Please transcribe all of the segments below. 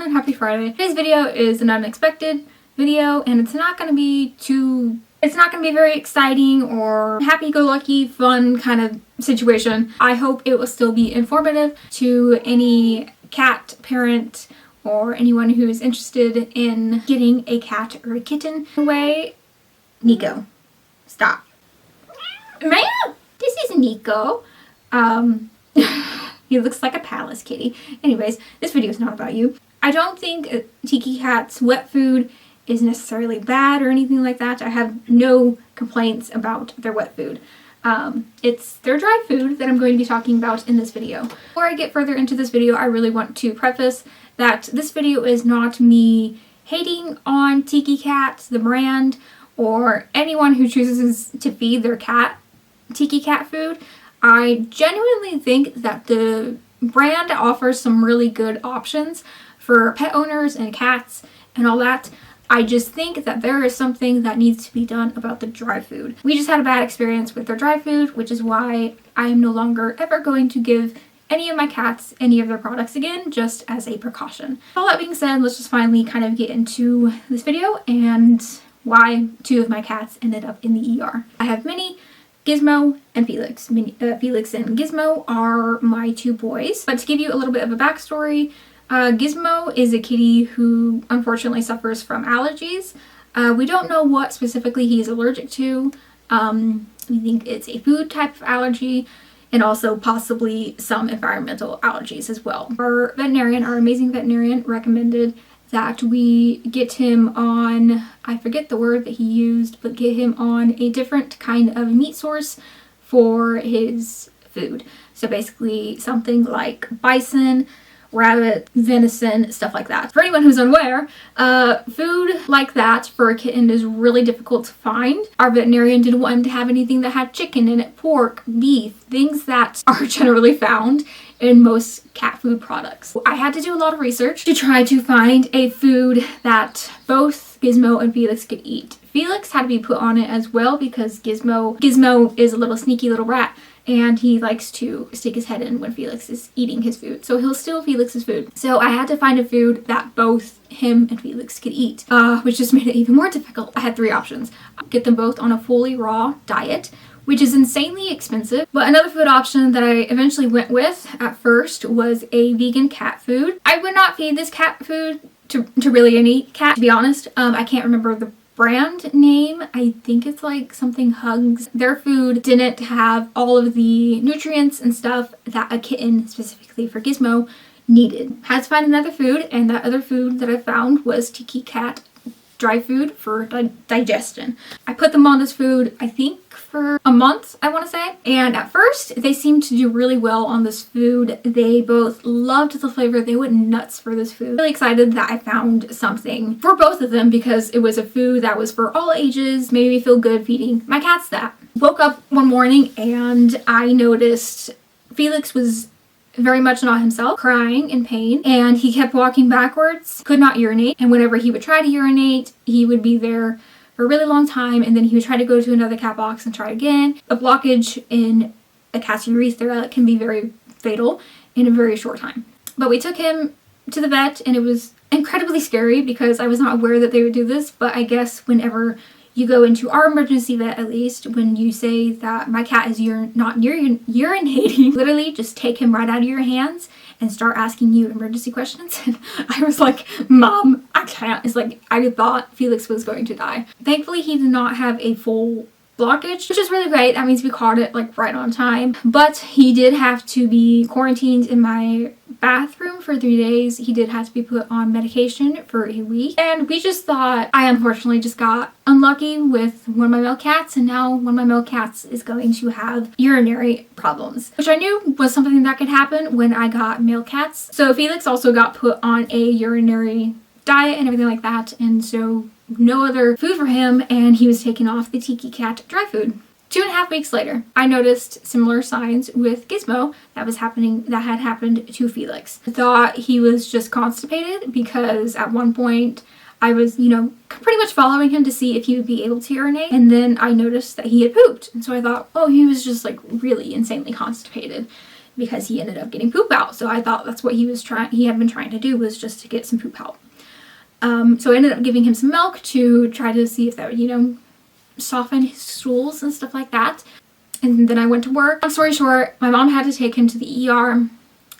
everyone and happy Friday. Today's video is an unexpected video and it's not going to be very exciting or happy-go-lucky fun kind of situation. I hope it will still be informative to any cat parent or anyone who is interested in getting a cat or a kitten. Anyway, Nico, stop. Man, this is Nico. He looks like a palace kitty. Anyways, this video is not about you. I don't think Tiki Cat's wet food is necessarily bad or anything like that. I have no complaints about their wet food. It's their dry food that I'm going to be talking about in this video. Before I get further into this video, I really want to preface that this video is not me hating on Tiki Cat, the brand, or anyone who chooses to feed their cat Tiki Cat food. I genuinely think that the brand offers some really good options for pet owners and cats and all that. I just think that there is something that needs to be done about the dry food. We just had a bad experience with their dry food, which is why I am no longer ever going to give any of my cats any of their products again, just as a precaution. All that being said, let's just finally kind of get into this video and why two of my cats ended up in the ER. I have Minnie, Gizmo, and Felix. Felix and Gizmo are my two boys. But to give you a little bit of a backstory, Gizmo is a kitty who unfortunately suffers from allergies. We don't know what specifically he is allergic to. We think it's a food type of allergy and also possibly some environmental allergies as well. Our veterinarian, our amazing veterinarian, recommended that we get him on, I forget the word that he used, but get him on a different kind of meat source for his food. So basically something like bison, rabbit, venison, stuff like that. For anyone who's unaware, food like that for a kitten is really difficult to find. Our veterinarian didn't want him to have anything that had chicken in it, pork, beef, things that are generally found in most cat food products. I had to do a lot of research to try to find a food that both Gizmo and Felix could eat. Felix had to be put on it as well because Gizmo is a little sneaky little rat and he likes to stick his head in when Felix is eating his food. So he'll steal Felix's food. So I had to find a food that both him and Felix could eat, which just made it even more difficult. I had three options. Get them both on a fully raw diet, which is insanely expensive. But another food option that I eventually went with at first was a vegan cat food. I would not feed this cat food to really any cat, to be honest. I can't remember the brand name. I think it's like something Hugs. Their food didn't have all of the nutrients and stuff that a kitten, specifically for Gizmo, needed. Had to find another food, and that other food that I found was Tiki Cat dry food for digestion. I put them on this food, I think for a month, I want to say. And at first, they seemed to do really well on this food. They both loved the flavor. They went nuts for this food. Really excited that I found something for both of them because it was a food that was for all ages, made me feel good feeding my cats that. Woke up one morning and I noticed Felix was very much not himself, crying in pain, and he kept walking backwards, could not urinate, and whenever he would try to urinate, he would be there for a really long time, and then he would try to go to another cat box and try again. A blockage in a cat's urethra can be very fatal in a very short time. But we took him to the vet, and it was incredibly scary because I was not aware that they would do this, but I guess whenever you go into our emergency vet, at least, when you say that my cat is not urinating, literally just take him right out of your hands and start asking you emergency questions. And I was like, Mom, I can't. It's like, I thought Felix was going to die. Thankfully, he did not have a full blockage, which is really great. That means we caught it like right on time. But he did have to be quarantined in my bathroom for 3 days. He did have to be put on medication for a week. And we just thought, I unfortunately just got unlucky with one of my male cats, and now one of my male cats is going to have urinary problems, which I knew was something that could happen when I got male cats. So Felix also got put on a urinary diet and everything like that, and so no other food for him, and he was taken off the Tiki Cat dry food. 2.5 weeks later, I noticed similar signs with Gizmo that had happened to Felix. I thought he was just constipated because at one point I was, pretty much following him to see if he would be able to urinate, and then I noticed that he had pooped, and so I thought, oh, he was just like really insanely constipated. because he ended up getting poop out. So I thought that's what he had been trying to do, was just to get some poop out. So I ended up giving him some milk to try to see if that would, you know, soften his stools and stuff like that. And then I went to work. Long story short, my mom had to take him to the ER,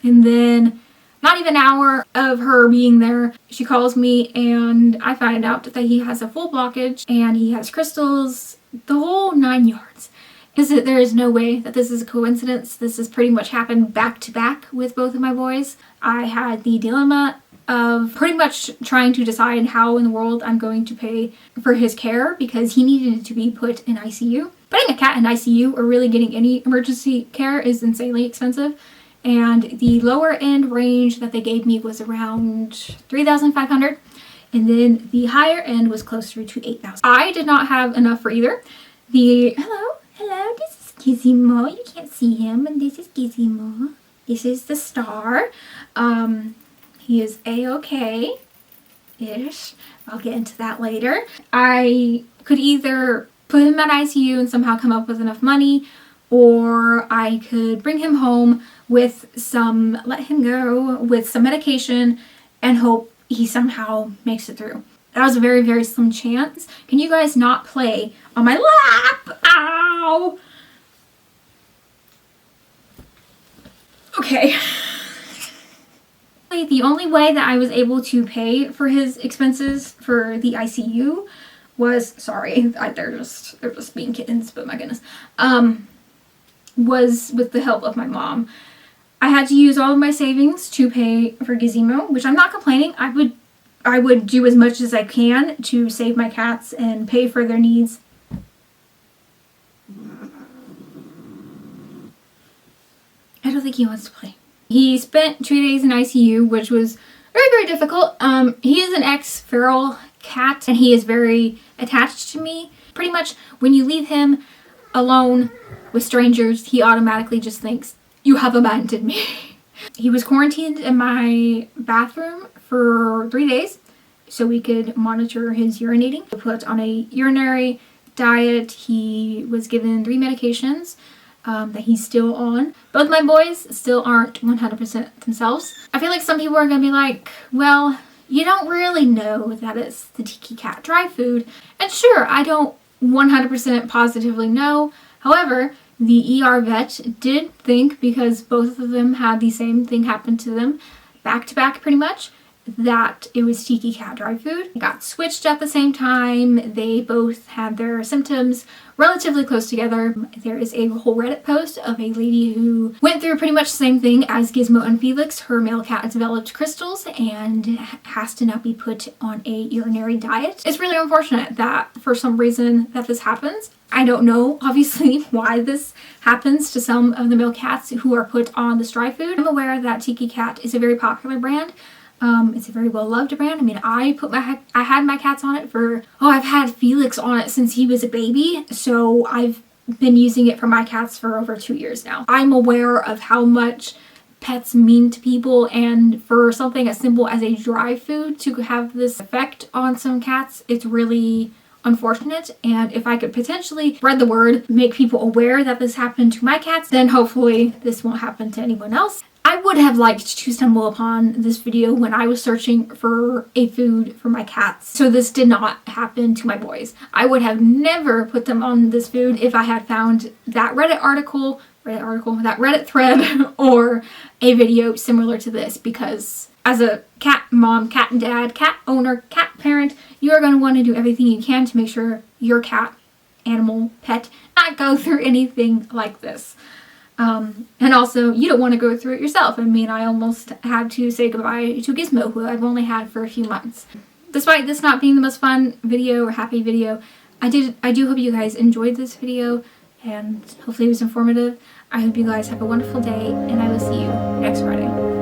and then not even an hour of her being there, she calls me and I find out that he has a full blockage and he has crystals, the whole 9 yards. There is no way that this is a coincidence. This has pretty much happened back to back with both of my boys. I had the dilemma of pretty much trying to decide how in the world I'm going to pay for his care, because he needed to be put in ICU. Putting a cat in ICU or really getting any emergency care is insanely expensive. And the lower end range that they gave me was around $3,500, and then the higher end was closer to $8,000. I did not have enough for either. Hello, this is Gizmo. You can't see him, and this is Gizmo. This is the star. He is A-okay-ish. I'll get into that later. I could either put him in ICU and somehow come up with enough money, or I could bring him home with let him go with some medication and hope he somehow makes it through. That was a very, very slim chance. Can you guys not play on my lap? Ow! Okay. The only way that I was able to pay for his expenses for the ICU was, they're just being kittens, but my goodness, was with the help of my mom. I had to use all of my savings to pay for Gizmo, which I'm not complaining. I would do as much as I can to save my cats and pay for their needs. I don't think he wants to play. He spent 2 days in ICU, which was very, very difficult. He is an ex-feral cat, and he is very attached to me. Pretty much when you leave him alone with strangers, he automatically just thinks, you have abandoned me. He was quarantined in my bathroom for 3 days so we could monitor his urinating. We put on a urinary diet. He was given 3 medications that he's still on. Both my boys still aren't 100% themselves. I feel like some people are gonna be like, well, you don't really know that it's the Tiki Cat dry food. And sure, I don't 100% positively know. However, the ER vet did think, because both of them had the same thing happen to them back to back pretty much, that it was Tiki Cat dry food. It got switched at the same time. They both had their symptoms relatively close together. There is a whole Reddit post of a lady who went through pretty much the same thing as Gizmo and Felix. Her male cat developed crystals and has to now be put on a urinary diet. It's really unfortunate that for some reason that this happens. I don't know, obviously, why this happens to some of the male cats who are put on this dry food. I'm aware that Tiki Cat is a very popular brand. It's a very well-loved brand. I mean, I had my cats on it for, I've had Felix on it since he was a baby, so I've been using it for my cats for over 2 years now. I'm aware of how much pets mean to people, and for something as simple as a dry food to have this effect on some cats, it's really unfortunate. And if I could potentially spread the word, make people aware that this happened to my cats, then hopefully this won't happen to anyone else. I would have liked to stumble upon this video when I was searching for a food for my cats, so this did not happen to my boys. I would have never put them on this food if I had found that that Reddit thread or a video similar to this, because as a cat mom, cat dad, cat owner, cat parent, you are going to want to do everything you can to make sure your cat, animal, pet, not go through anything like this. And also, you don't want to go through it yourself. I mean, I almost had to say goodbye to Gizmo, who I've only had for a few months. Despite this not being the most fun video or happy video, I do hope you guys enjoyed this video, and hopefully it was informative. I hope you guys have a wonderful day, and I will see you next Friday.